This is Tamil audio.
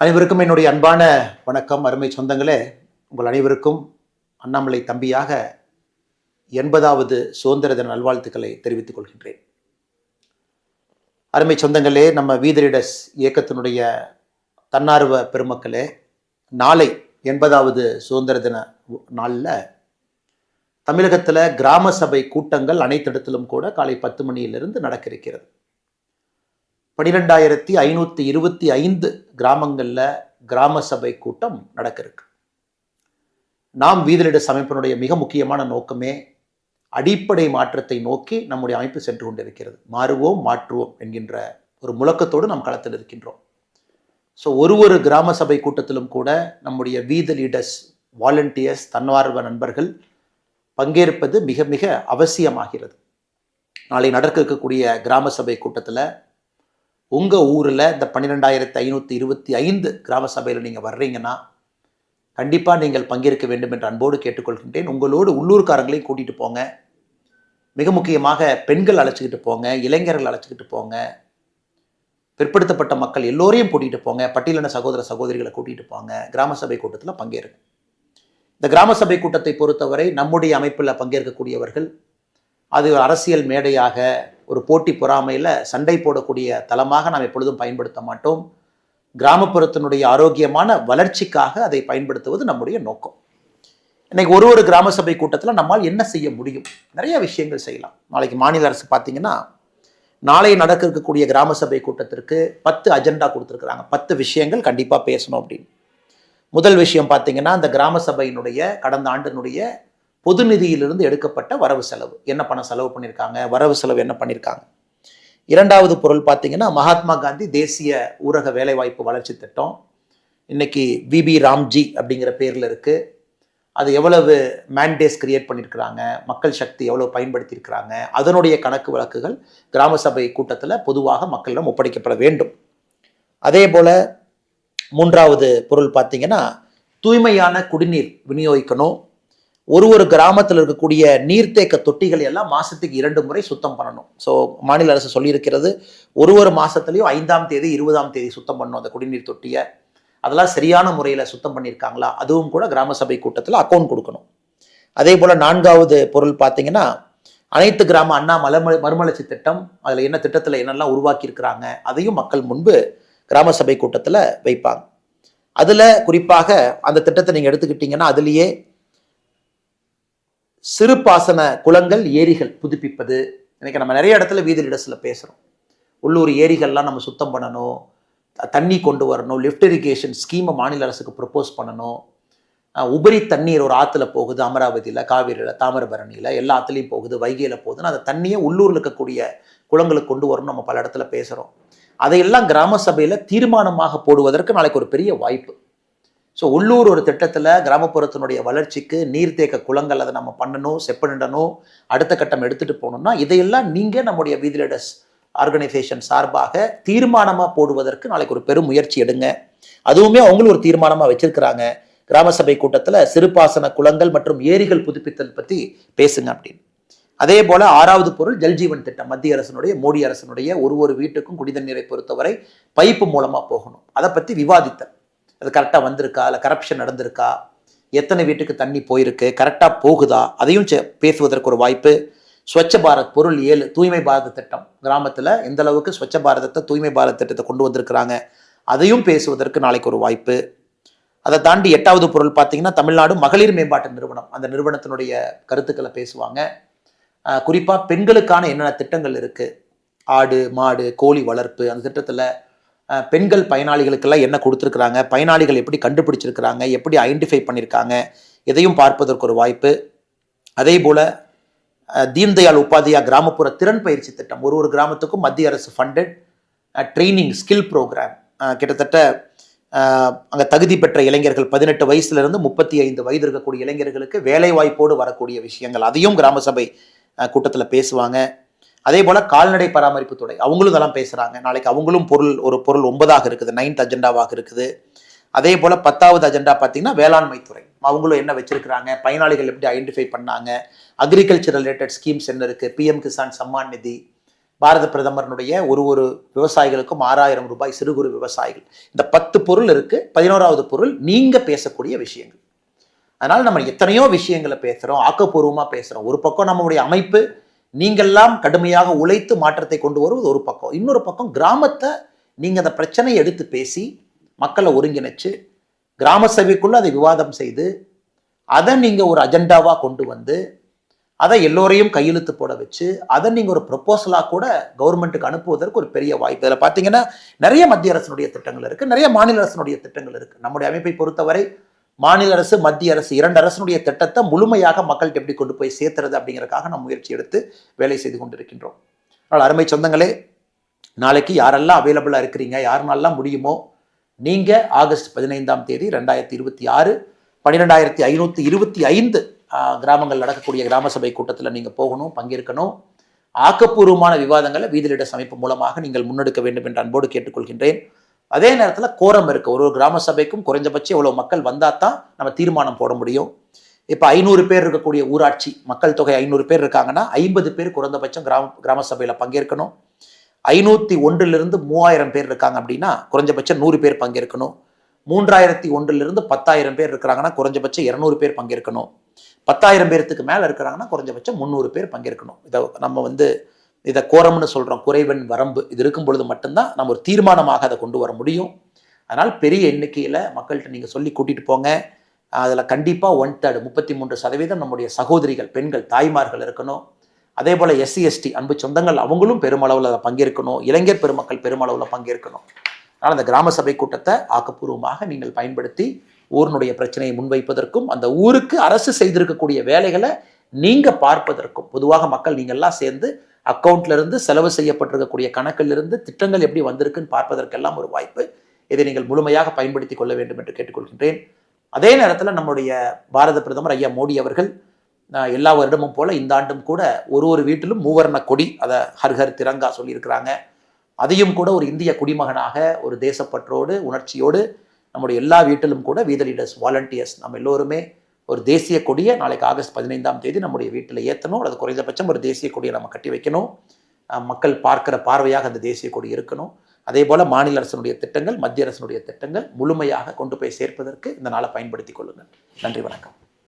அனைவருக்கும் என்னுடைய அன்பான வணக்கம். அருமை சொந்தங்களே, உங்கள் அனைவருக்கும் அண்ணாமலை தம்பியாக 80வது சுதந்திர தின நல்வாழ்த்துக்களை தெரிவித்துக் கொள்கின்றேன். அருமை சொந்தங்களே, நம்ம வீதி லீடர்ஸ் இயக்கத்தினுடைய தன்னார்வ பெருமக்களே, நாளை 80வது சுதந்திர தின நாளில் தமிழகத்தில் கிராம சபை கூட்டங்கள் அனைத்து இடத்திலும் கூட காலை 10 மணியிலிருந்து நடக்க இருக்கிறது. 12,525 கிராமங்களில் கிராம சபை கூட்டம் நடக்க இருக்கு. நாம் வீதி லீடர்ஸ் அமைப்பினுடைய மிக முக்கியமான நோக்கமே அடிப்படை மாற்றத்தை நோக்கி நம்முடைய அமைப்பு சென்று கொண்டிருக்கிறது. மாறுவோம் மாற்றுவோம் என்கின்ற ஒரு முழக்கத்தோடு நாம் களத்தில் இருக்கின்றோம். ஸோ ஒரு கிராம சபை கூட்டத்திலும் கூட நம்முடைய வீதி லீடர்ஸ், வாலண்டியர்ஸ், தன்னார்வ நண்பர்கள் பங்கேற்பது மிக மிக அவசியமாகிறது. நாளை நடக்க இருக்கக்கூடிய கிராம சபை கூட்டத்தில் உங்கள் ஊரில் இந்த 12,525 கிராம சபையில் நீங்கள் வர்றீங்கன்னா கண்டிப்பாக நீங்கள் பங்கேற்க வேண்டும் என்று அன்போடு கேட்டுக்கொள்கின்றேன். உங்களோடு உள்ளூர்காரங்களையும் கூட்டிகிட்டு போங்க. மிக முக்கியமாக பெண்கள் அழைச்சிக்கிட்டு போங்க, இளைஞர்கள் அழைச்சிக்கிட்டு போங்க, பிற்படுத்தப்பட்ட மக்கள் எல்லோரையும் கூட்டிகிட்டு போங்க, பட்டியலின சகோதர சகோதரிகளை கூட்டிகிட்டு போங்க. கிராம சபை கூட்டத்தில் பங்கேறுங்க. இந்த கிராம சபை கூட்டத்தை பொறுத்தவரை நம்முடைய அமைப்பில் பங்கேற்கக்கூடியவர்கள் அது அரசியல் மேடையாக, ஒரு போட்டி பொறாமையில் சண்டை போடக்கூடிய தளமாக நாம் எப்பொழுதும் பயன்படுத்த மாட்டோம். கிராமப்புறத்தினுடைய ஆரோக்கியமான வளர்ச்சிக்காக அதை பயன்படுத்துவது நம்முடைய நோக்கம். இன்னைக்கு ஒரு கிராம சபை கூட்டத்தில் நம்மால் என்ன செய்ய முடியும்? நிறைய விஷயங்கள் செய்யலாம். நாளைக்கு மாநில அரசு பார்த்தீங்கன்னா, நாளை நடக்க இருக்கக்கூடிய கிராம சபை கூட்டத்திற்கு 10 அஜெண்டா கொடுத்துருக்குறாங்க. 10 விஷயங்கள் கண்டிப்பாக பேசணும் அப்படின்னு. முதல் விஷயம் பார்த்தீங்கன்னா, அந்த கிராம சபையினுடைய கடந்த ஆண்டினுடைய பொது நிதியிலிருந்து எடுக்கப்பட்ட வரவு செலவு, என்ன பணம் செலவு பண்ணியிருக்காங்க, வரவு செலவு என்ன பண்ணியிருக்காங்க. இரண்டாவது பொருள் பார்த்தீங்கன்னா, மகாத்மா காந்தி தேசிய ஊரக வேலைவாய்ப்பு வளர்ச்சி திட்டம் இன்னைக்கு விபி ராம்ஜி அப்படிங்கிற பேரில் இருக்குது. அது எவ்வளவு மேண்டேஸ் கிரியேட் பண்ணியிருக்கிறாங்க, மக்கள் சக்தி எவ்வளோ பயன்படுத்தியிருக்கிறாங்க, அதனுடைய கணக்கு வழக்குகள் கிராம சபை கூட்டத்தில் பொதுவாக மக்களிடம் ஒப்படைக்கப்பட வேண்டும். அதே போல் மூன்றாவது பொருள் பார்த்தீங்கன்னா, தூய்மையான குடிநீர் விநியோகிக்கணும். ஒரு கிராமத்தில் இருக்கக்கூடிய நீர்த்தேக்க தொட்டிகள் எல்லாம் மாதத்துக்கு 2 முறை சுத்தம் பண்ணணும். ஸோ மாநில அரசு சொல்லியிருக்கிறது, ஒரு மாதத்துலேயும் 5ஆம் தேதி 20ஆம் தேதி சுத்தம் பண்ணணும் அந்த குடிநீர் தொட்டியை. அதெல்லாம் சரியான முறையில் சுத்தம் பண்ணியிருக்காங்களா, அதுவும் கூட கிராம சபை கூட்டத்தில் அக்கௌண்ட் கொடுக்கணும். அதே போல் 4வது பொருள் பார்த்தீங்கன்னா, அனைத்து கிராம அண்ணா மறுமலர்ச்சி திட்டம், அதில் என்ன திட்டத்தில் என்னெல்லாம் உருவாக்கியிருக்கிறாங்க அதையும் மக்கள் முன்பு கிராம சபை கூட்டத்தில் வைப்பாங்க. அதில் குறிப்பாக அந்த திட்டத்தை நீங்கள் எடுத்துக்கிட்டிங்கன்னா, அதுலேயே சிறு பாசன குளங்கள், ஏரிகள் புதுப்பிப்பது. இன்னைக்கு நம்ம நிறைய இடத்துல வீதி லீடர்ஸில் பேசுகிறோம். உள்ளூர் ஏரிகள்லாம் நம்ம சுத்தம் பண்ணணும், தண்ணி கொண்டு வரணும், லிஃப்ட் இரிகேஷன் ஸ்கீமை மாநில அரசுக்கு ப்ரப்போஸ் பண்ணணும். உபரி தண்ணீர் ஒரு ஆற்றுல போகுது, அமராவதியில், காவிரியில், தாமிரபரணியில், எல்லா ஆற்றுலையும் போகுது, வைகையில் போகுதுன்னு அந்த தண்ணியை உள்ளூரில் இருக்கக்கூடிய குளங்களுக்கு கொண்டு வரணும். நம்ம பல இடத்துல பேசுகிறோம். அதையெல்லாம் கிராம சபையில் தீர்மானமாக போடுவதற்கு நாளைக்கு ஒரு பெரிய வாய்ப்பு. ஸோ உள்ளூர் ஒரு திட்டத்தில் கிராமப்புறத்தினுடைய வளர்ச்சிக்கு நீர்த்தேக்க குளங்கள் அதை நம்ம பண்ணணும், செப்பனிடணும், அடுத்த கட்டம் எடுத்துகிட்டு போகணும்னா இதையெல்லாம் நீங்கள் நம்முடைய வீதி லீடர்ஸ் ஆர்கனைசேஷன் சார்பாக தீர்மானமாக போடுவதற்கு நாளைக்கு ஒரு பெரும் முயற்சி எடுங்க. அதுவுமே அவங்களும் ஒரு தீர்மானமாக வச்சிருக்கிறாங்க. கிராம சபை கூட்டத்தில் சிறுபாசன குளங்கள் மற்றும் ஏரிகள் புதுப்பித்தல் பற்றி பேசுங்க அப்படின்னு. அதே போல் 6வது பொருள் ஜல்ஜீவன் திட்டம், மத்திய அரசினுடைய, மோடி அரசினுடைய ஒரு வீட்டுக்கும் குடிதண்ணீரை பொறுத்தவரை பைப்பு மூலமாக போகணும். அதை பற்றி விவாதித்தல், அது கரெக்டாக வந்திருக்கா, இல்லை கரப்ஷன் நடந்திருக்கா, எத்தனை வீட்டுக்கு தண்ணி போயிருக்கு, கரெக்டாக போகுதா, அதையும் பேசுவதற்கு ஒரு வாய்ப்பு. ஸ்வச்ச பாரத் பொருள் 7 தூய்மை பாரத திட்டம், கிராமத்தில் எந்த அளவுக்கு ஸ்வச்ச பாரதத்தை, தூய்மை பாரத் திட்டத்தை கொண்டு வந்திருக்கிறாங்க, அதையும் பேசுவதற்கு நாளைக்கு ஒரு வாய்ப்பு. அதை தாண்டி 8வது பொருள் பார்த்தீங்கன்னா, தமிழ்நாடு மகளிர் மேம்பாட்டு நிறுவனம், அந்த நிறுவனத்தினுடைய கருத்துக்களை பேசுவாங்க. குறிப்பாக பெண்களுக்கான என்னென்ன திட்டங்கள் இருக்குது, ஆடு மாடு கோழி வளர்ப்பு, அந்த திட்டத்தில் பெண்கள் பயனாளிகளுக்கெல்லாம் என்ன கொடுத்துருக்குறாங்க, பயனாளிகள் எப்படி கண்டுபிடிச்சிருக்கிறாங்க, எப்படி ஐடென்டிஃபை பண்ணியிருக்காங்க, இதையும் பார்ப்பதற்கு ஒரு வாய்ப்பு. அதே போல் தீன்தயாள் உபாத்யா கிராமப்புற திறன் பயிற்சி திட்டம், ஒரு கிராமத்துக்கும் மத்திய அரசு ஃபண்டட் ட்ரைனிங் ஸ்கில் ப்ரோக்ராம். கிட்டத்தட்ட அங்கே தகுதி பெற்ற இளைஞர்கள் 18 வயசுலேருந்து 35 வயது இருக்கக்கூடிய இளைஞர்களுக்கு வேலைவாய்ப்போடு வரக்கூடிய விஷயங்கள், அதையும் கிராம சபை கூட்டத்தில் பேசுவாங்க. அதே போல் கால்நடை பராமரிப்பு துறை, அவங்களும் இதெல்லாம் பேசுகிறாங்க. நாளைக்கு அவங்களும் ஒரு பொருள் 9ஆக இருக்குது, 9th அஜெண்டாவாக இருக்குது. அதே போல் 10வது அஜெண்டா பார்த்தீங்கன்னா வேளாண்மை துறை, அவங்களும் என்ன வச்சிருக்கிறாங்க, பயனாளிகள் எப்படி ஐடென்டிஃபை பண்ணாங்க, அக்ரிகல்ச்சர் ரிலேட்டட் ஸ்கீம்ஸ் என்ன இருக்குது, PM கிசான் சம்மான் நிதி, பாரத பிரதமருடைய ஒரு விவசாயிகளுக்கும் 6000 ரூபாய் சிறு குறு விவசாயிகள். இந்த 10 பொருள் இருக்கு. 11வது பொருள் நீங்க பேசக்கூடிய விஷயங்கள். அதனால நம்ம எத்தனையோ விஷயங்களை பேசுறோம், ஆக்கப்பூர்வமா பேசுறோம். ஒரு பக்கம் நம்மளுடைய அமைப்பு நீங்கெல்லாம் கடுமையாக உழைத்து மாற்றத்தை கொண்டு வருவது ஒரு பக்கம். இன்னொரு பக்கம் கிராமத்தை நீங்க அந்த பிரச்சனையை எடுத்து பேசி மக்களை ஒருங்கிணைச்சு கிராம சபைக்குள்ள அதை விவாதம் செய்து அதை நீங்க ஒரு அஜெண்டாவா கொண்டு வந்து அதை எல்லோரையும் கையெழுத்து போட வச்சு அதை நீங்க ஒரு ப்ரொபோசலா கூட கவர்மெண்ட்டுக்கு அனுப்புவதற்கு ஒரு பெரிய வாய்ப்பு. இதில் பார்த்தீங்கன்னா நிறைய மத்திய அரசினுடைய திட்டங்கள் இருக்கு, நிறைய மாநில அரசினுடைய திட்டங்கள் இருக்கு. நம்முடைய அமைப்பை பொறுத்தவரை மாநில அரசு மத்திய அரசு 2 அரசினுடைய திட்டத்தை முழுமையாக மக்கள்கிட்ட எப்படி கொண்டு போய் சேர்த்துறது அப்படிங்கிறதுக்காக நம்ம முயற்சி எடுத்து வேலை செய்து கொண்டிருக்கின்றோம். அதனால் அருமை சொந்தங்களே, நாளைக்கு யாரெல்லாம் அவைலபிளாக இருக்கிறீங்க, யாருனாலாம் முடியுமோ நீங்கள் ஆகஸ்ட் 15ஆம் தேதி 2026 12525 கிராமங்கள் நடக்கக்கூடிய கிராம சபை கூட்டத்தில் நீங்கள் போகணும், பங்கேற்கணும். ஆக்கப்பூர்வமான விவாதங்களை வீதிலிட அமைப்பு மூலமாக நீங்கள் முன்னெடுக்க வேண்டும் என்று அன்போடு கேட்டுக்கொள்கின்றேன். அதே நேரத்தில் கோரம் இருக்கு. ஒரு கிராம சபைக்கும் குறைஞ்சபட்சம் எவ்வளோ மக்கள் வந்தால் தான் நம்ம தீர்மானம் போட முடியும். இப்போ 500 பேர் இருக்கக்கூடிய ஊராட்சி மக்கள் தொகை 500 பேர் இருக்காங்கன்னா 50 பேர் குறைந்தபட்சம் கிராம சபையில் பங்கேற்கணும். 501 3000 பேர் இருக்காங்க அப்படின்னா குறைஞ்சபட்சம் 100 பேர் பங்கேற்கணும். 3001 10,000 பேர் இருக்கிறாங்கன்னா குறைஞ்சபட்சம் 200 பேர் பங்கேற்கணும். 10,000 பேருக்கு மேலே இருக்கிறாங்கன்னா குறைஞ்சபட்சம் 300 பேர் பங்கேற்கணும். இதை நம்ம இதை கோரம்னு சொல்கிறோம், குறைவன் வரம்பு. இது இருக்கும் பொழுது மட்டும்தான் நம்ம ஒரு தீர்மானமாக அதை கொண்டு வர முடியும். அதனால் பெரிய எண்ணிக்கையில் மக்கள்கிட்ட நீங்கள் சொல்லி கூட்டிகிட்டு போங்க. அதில் கண்டிப்பாக 1/3 33% நம்முடைய சகோதரிகள், பெண்கள், தாய்மார்கள் இருக்கணும். அதே போல் SC ST அன்பு சொந்தங்கள் அவங்களும் பெருமளவில் அதை பங்கேற்கணும். இளைஞர் பெருமக்கள் பெருமளவில் பங்கேற்கணும். அதனால் அந்த கிராம சபை கூட்டத்தை ஆக்கப்பூர்வமாக நீங்கள் பயன்படுத்தி ஊரினுடைய பிரச்சனையை முன்வைப்பதற்கும் அந்த ஊருக்கு அரசு செய்திருக்கக்கூடிய வேலைகளை நீங்கள் பார்ப்பதற்கும், பொதுவாக மக்கள் நீங்கள்லாம் சேர்ந்து அக்கௌண்ட்ல இருந்து செலவு செய்யப்பட்டிருக்கக்கூடிய கணக்கிலிருந்து திட்டங்கள் எப்படி வந்திருக்குன்னு பார்ப்பதற்கெல்லாம் ஒரு வாய்ப்பு. இதை நீங்கள் முழுமையாக பயன்படுத்தி கொள்ள வேண்டும் என்று கேட்டுக்கொள்கின்றேன். அதே நேரத்தில் நம்முடைய பாரத பிரதமர் ஐயா மோடி அவர்கள் எல்லா வருடமும் போல இந்த ஆண்டும் கூட ஒரு வீட்டிலும் மூவர்ண கொடி, அதை ஹர் ஹர் திரங்கா சொல்லியிருக்கிறாங்க. அதையும் கூட ஒரு இந்திய குடிமகனாக ஒரு தேசப்பற்றோடு உணர்ச்சியோடு நம்முடைய எல்லா வீட்டிலும் கூட வீத லீடர்ஸ், வாலண்டியர்ஸ் நம்ம எல்லோருமே ஒரு தேசிய கொடியை நாளைக்கு ஆகஸ்ட் 15ஆம் தேதி நம்முடைய வீட்டில் ஏற்றணும். அல்லது குறைந்தபட்சம் ஒரு தேசிய கொடியை நம்ம கட்டி வைக்கணும். மக்கள் பார்க்கிற பார்வையாக அந்த தேசிய கொடி இருக்கணும். அதே போல் மாநில அரசினுடைய திட்டங்கள், மத்திய அரசினுடைய திட்டங்கள் முழுமையாக கொண்டு போய் சேர்ப்பதற்கு இந்த நாளை பயன்படுத்தி கொள்ளுங்கள். நன்றி, வணக்கம்.